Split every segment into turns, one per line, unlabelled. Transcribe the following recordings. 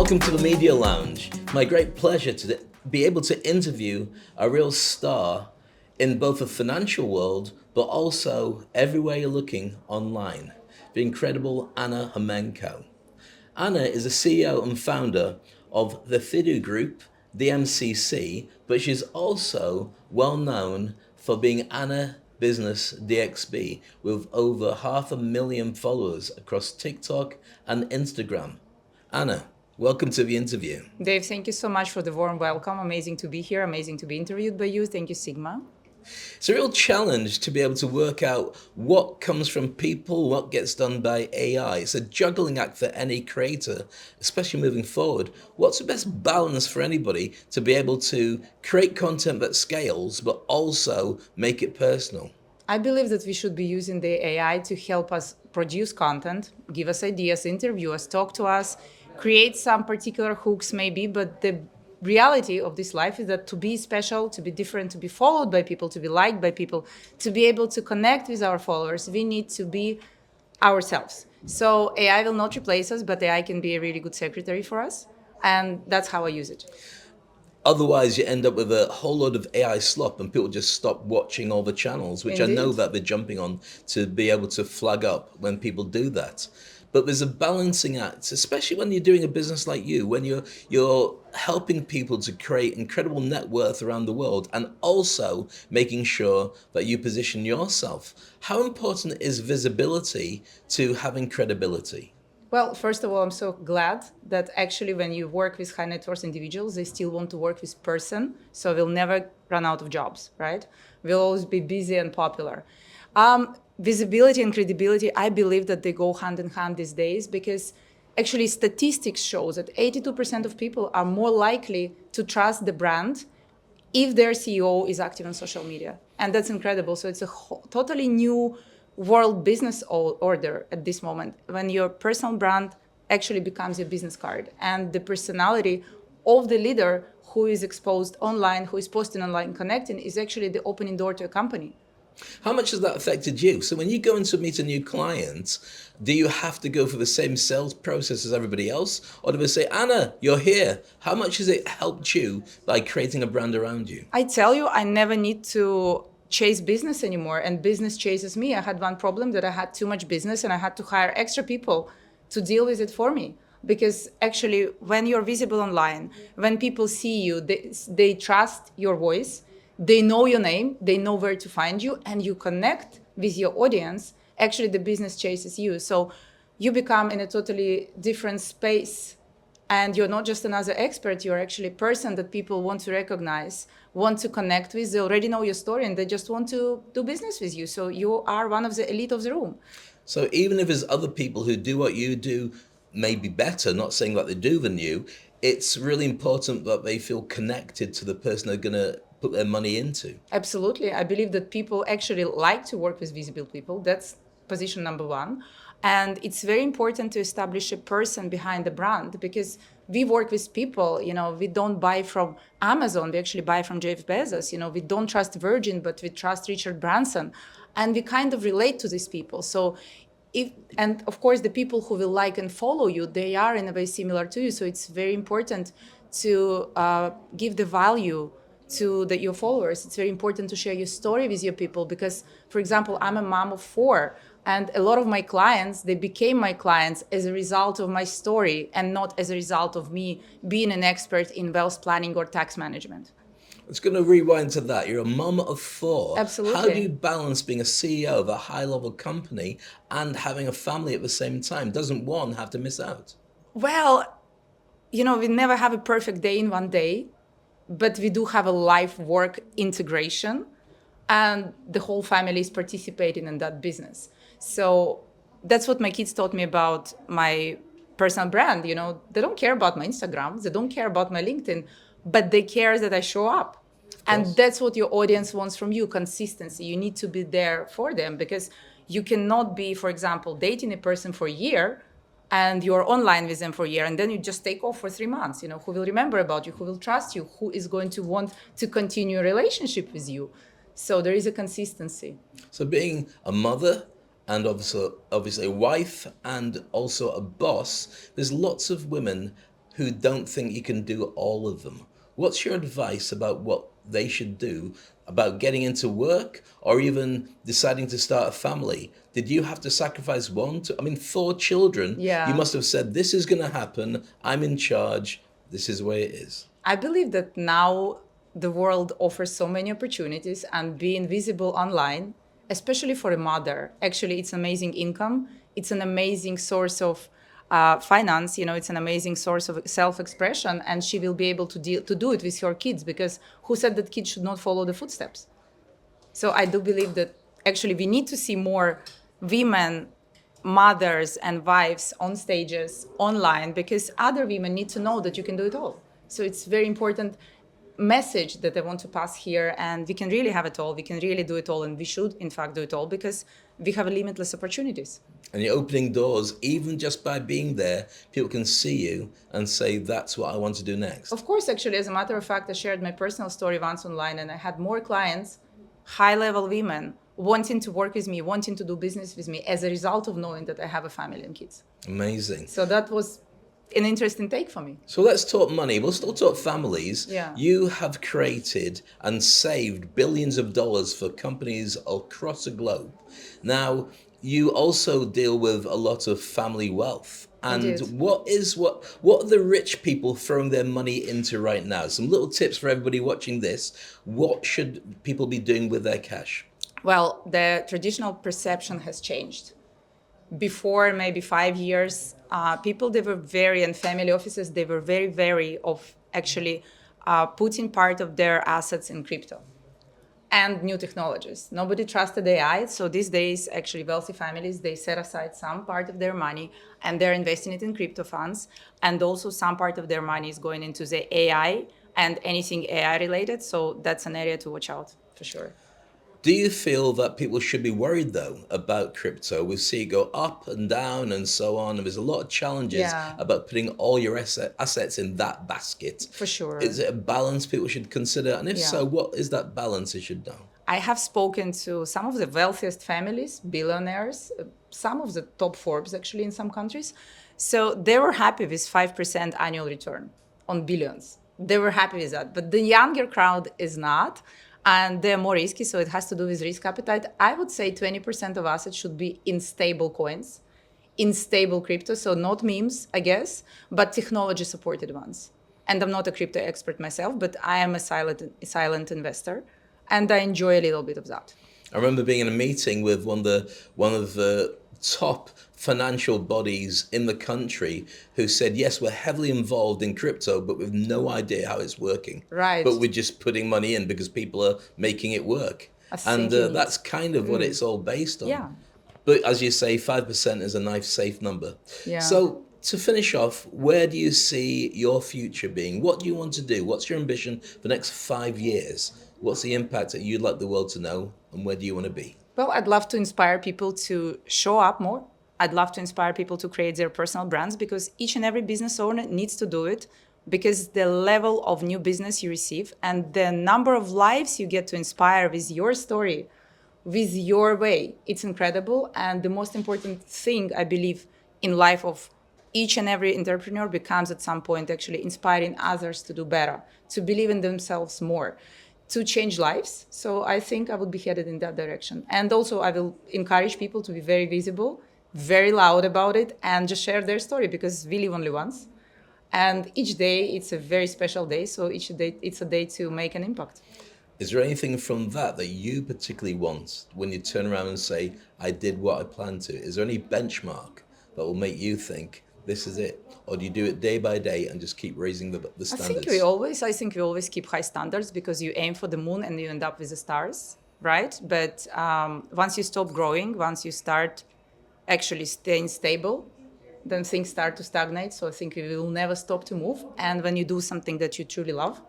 Welcome to the Media Lounge. My great pleasure to be able to interview a real star in both the financial world, but also everywhere you're looking online. The incredible Anna Homenko. Anna is the CEO and founder of the Fidu Group, DMCC, but she's also well known for being Anna Business DXB with over 500,000 followers across TikTok and Instagram. Anna, welcome to the interview.
Dave, thank you so much for the warm welcome. Amazing to be here. Amazing to be interviewed by you. Thank you, Sigma.
It's a real challenge to be able to work out what comes from people, what gets done by AI. It's a juggling act for any creator, especially moving forward. What's the best balance for anybody to be able to create content that scales, but also make it personal?
I believe that we should be using the AI to help us produce content, give us ideas, interview us, talk to us, create some particular hooks maybe, but the reality of this life is that to be special, to be different, to be followed by people, to be liked by people, to be able to connect with our followers, we need to be ourselves. So AI will not replace us, but AI can be a really good secretary for us. And that's how I use it.
Otherwise, you end up with a whole lot of AI slop and people just stop watching all the channels, which
Indeed.
I know that they're jumping on to be able to flag up when people do that. But there's a balancing act, especially when you're doing a business like you, when you're helping people to create incredible net worth around the world and also making sure that you position yourself. How important is visibility to having credibility?
Well, first of all, I'm so glad that actually when you work with high net worth individuals, they still want to work with person. So we'll never run out of jobs, right? We'll always be busy and popular. Visibility and credibility, I believe that they go hand in hand these days because actually statistics shows that 82% of people are more likely to trust the brand if their CEO is active on social media. And that's incredible. So it's a totally new world business order at this moment when your personal brand actually becomes your business card and the personality of the leader who is exposed online, who is posting online, connecting is actually the opening door to a company.
How much has that affected you? So when you go and to meet a new client, do you have to go through the same sales process as everybody else? Or do they say, Anna, you're here. How much has it helped you by creating a brand around you?
I tell you, I never need to chase business anymore and business chases me. I had one problem that I had too much business and I had to hire extra people to deal with it for me. Because actually, when you're visible online, when people see you, they trust your voice. They know your name, they know where to find you, and you connect with your audience. Actually, the business chases you. So you become in a totally different space. And you're not just another expert, you're actually a person that people want to recognize, want to connect with. They already know your story and they just want to do business with you. So you are one of the elite of the room.
So even if there's other people who do what you do, maybe better, not saying that they do than you, it's really important that they feel connected to the person they're going to put their money into.
Absolutely. I believe that people actually like to work with visible people. That's position number one. And it's very important to establish a person behind the brand because we work with people, we don't buy from Amazon, we actually buy from Jeff Bezos, we don't trust Virgin, but we trust Richard Branson. And we kind of relate to these people. So and of course, the people who will like and follow you, they are in a way similar to you. So it's very important to give the value to your followers. It's very important to share your story with your people because, for example, I'm a mom of 4 and a lot of my clients, they became my clients as a result of my story and not as a result of me being an expert in wealth planning or tax management.
It's going to rewind to that. You're a mum of 4.
Absolutely.
How do you balance being a CEO of a high-level company and having a family at the same time? Doesn't one have to miss out?
Well, we never have a perfect day in one day, but we do have a life-work integration, and the whole family is participating in that business. So that's what my kids taught me about my personal brand. They don't care about my Instagram, they don't care about my LinkedIn, but they care that I show up. And that's what your audience wants from you, consistency. You need to be there for them because you cannot be, for example, dating a person for a year and you're online with them for a year and then you just take off for 3 months. Who will remember about you, who will trust you, who is going to want to continue a relationship with you. So there is a consistency.
So being a mother and obviously a wife and also a boss, there's lots of women who don't think you can do all of them. What's your advice about what they should do about getting into work or even deciding to start a family? Did you have to sacrifice one? I mean, 4 children. You
Yeah.
must have said, this is going to happen. I'm in charge. This is the way it is.
I believe that now the world offers so many opportunities, and being visible online, especially for a mother, actually, it's amazing income. It's an amazing source of finance. It's an amazing source of self-expression, and she will be able to do it with her kids, because who said that kids should not follow the footsteps? So I do believe that actually we need to see more women, mothers and wives on stages online, because other women need to know that you can do it all. So it's very important message that I want to pass here, and we can really have it all. We can really do it all, and we should in fact do it all, because we have limitless opportunities.
And you're opening doors, even just by being there, people can see you and say, that's what I want to do next.
Of course, actually, as a matter of fact, I shared my personal story once online, and I had more clients, high-level women, wanting to work with me, wanting to do business with me as a result of knowing that I have a family and kids.
Amazing.
So that was an interesting take for me.
So let's talk money. We'll still talk families.
Yeah.
You have created and saved billions of dollars for companies across the globe. Now, you also deal with a lot of family wealth. And
Indeed.
what are the rich people throwing their money into right now? Some little tips for everybody watching this. What should people be doing with their cash?
Well, the traditional perception has changed. Before maybe 5 years, people, they were very, and family offices, they were very wary of actually putting part of their assets in crypto and new technologies. Nobody trusted AI. So these days, actually, wealthy families, they set aside some part of their money and they're investing it in crypto funds. And also some part of their money is going into the AI and anything AI related. So that's an area to watch out for sure.
Do you feel that people should be worried, though, about crypto? We see it go up and down and so on. And there's a lot of challenges
Yeah.
about putting all your assets in that basket.
For sure.
Is it a balance people should consider? And if
Yeah.
so, what is that balance they should know?
I have spoken to some of the wealthiest families, billionaires, some of the top Forbes actually in some countries. So they were happy with 5% annual return on billions. They were happy with that. But the younger crowd is not. And they're more risky, so it has to do with risk appetite. I would say 20% of assets should be in stable coins, in stable crypto, so not memes, I guess, but technology supported ones. And I'm not a crypto expert myself, but I am a silent investor, and I enjoy a little bit of that.
I remember being in a meeting with one of the top financial bodies in the country who said, yes, we're heavily involved in crypto, but we've no idea how it's working.
Right.
But we're just putting money in because people are making it work.
I
And
think you need-
that's kind of what it's all based on.
Yeah.
But as you say, 5% is a nice, safe number.
Yeah.
So to finish off, where do you see your future being? What do you want to do? What's your ambition for the next 5 years? What's the impact that you'd like the world to know? And where do you want to be?
Well, I'd love to inspire people to show up more. I'd love to inspire people to create their personal brands, because each and every business owner needs to do it, because the level of new business you receive and the number of lives you get to inspire with your story, with your way, it's incredible. And the most important thing, I believe, in life of each and every entrepreneur becomes at some point actually inspiring others to do better, to believe in themselves more, to change lives. So I think I would be headed in that direction. And also I will encourage people to be very visible, very loud about it, and just share their story, because we live only once. And each day it's a very special day. So each day it's a day to make an impact.
Is there anything from that you particularly want when you turn around and say, I did what I planned to? Is there any benchmark that will make you think this is it? Or do you do it day by day and just keep raising the
I
standards?
think we always keep high standards, because you aim for the moon and you end up with the stars, right? But once you stop growing, once you start actually staying stable, then things start to stagnate. So I think you will never stop to move. And when you do something that you truly love,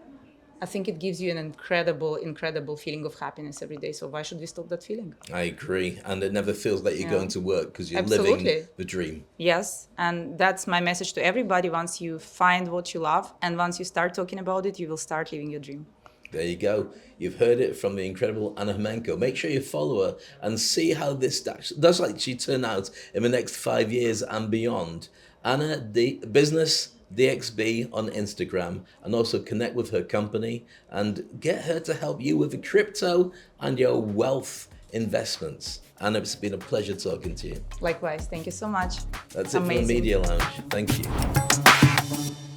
I think it gives you an incredible feeling of happiness every day. So why should we stop that feeling?
I agree. And it never feels like you're
Yeah.
going to work because you're
Absolutely.
living the dream.
Yes, and that's my message to everybody. Once you find what you love and once you start talking about it, you will start living your dream.
There you go. You've heard it from the incredible Anna Homenko. Make sure you follow her and see how this does actually turn out in the next 5 years and beyond. Anna, the business DXB on Instagram, and also connect with her company and get her to help you with the crypto and your wealth investments. And it's been a pleasure talking to you.
Likewise, thank you so much.
That's it
Amazing.
from the Media Lounge. Thank you.